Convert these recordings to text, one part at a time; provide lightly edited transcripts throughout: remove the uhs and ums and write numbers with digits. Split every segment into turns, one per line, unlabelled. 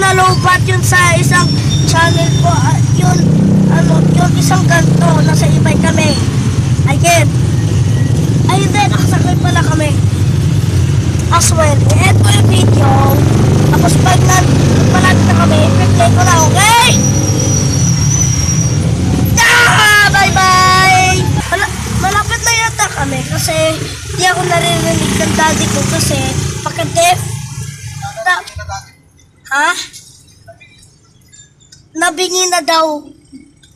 nalobat yun sa isang channel ko. Yun, yung isang ganto, nasa ibay kami. Again. Ayun din, nakasakay pala kami. As well, ito yung video. Tapos pag nagpalag na kami, i-play ko na, okay? Bye-bye! Malapit na yata kami kasi di ako naririnig ng daddy ko kasi pagka-deaf. Ha? Nabingi na daw.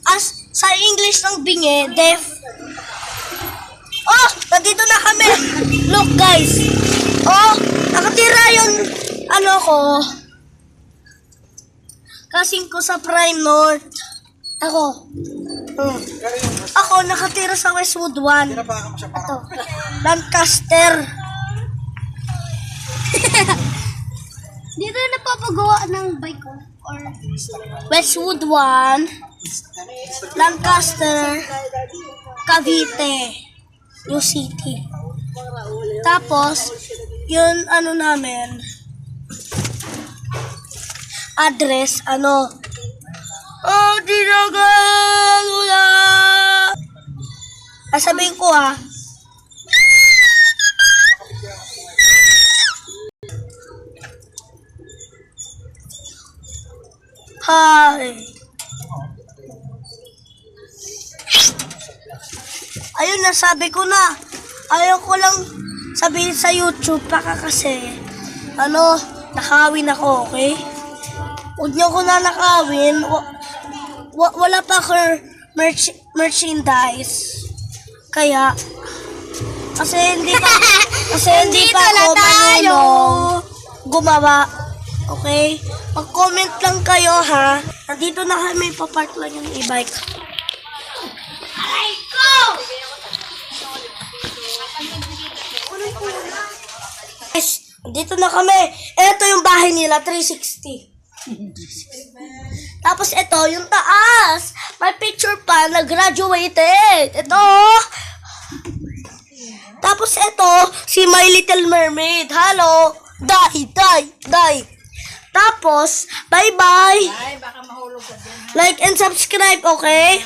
As sa English ng bingi, deaf. Oh, nandito na kami. Look guys. Oh, nakatira yung ko. Kasing ko sa Prime North. Ako. Ako nakatira sa Westwood 1. Ito. Lancaster.
Dito na napapagawa ng bike ko. Or
Westwood 1. Lancaster. Cavite. New City. Tapos, yun namin. Address, Oh, dinagalula! Sabihin ko Hi! Ayun, nasabi ko na. Ayaw ko lang sabihin sa YouTube kasi, nakawin ako, okay? Huwag niyo ko na nakawin. Wala pa ako merchandise. Kaya, kasi hindi pa ako gumawa. Okay? Mag-comment lang kayo, ha? Nandito na kami, papark lang yung e-bike. Aray ko! Guys, nandito na kami. Ito yung bahay nila, 360. Tapos ito, yung taas. May picture pa na graduated. Ito. Tapos ito, si My Little Mermaid. Hello. Die. Tapos, bye-bye.
Baka mahulog ka dyan.
Like and subscribe, okay?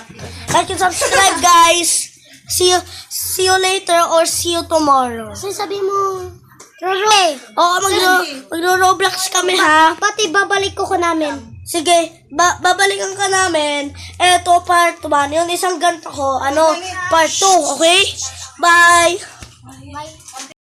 Like and subscribe, guys. See you later or see you tomorrow.
sabi mo,
Oo, magro-Roblox kami, ha?
pati babalik ko namin.
Sige, babalikan ka namin. Eto, part 1. Yung isang ganito ko, part 2, okay? Bye!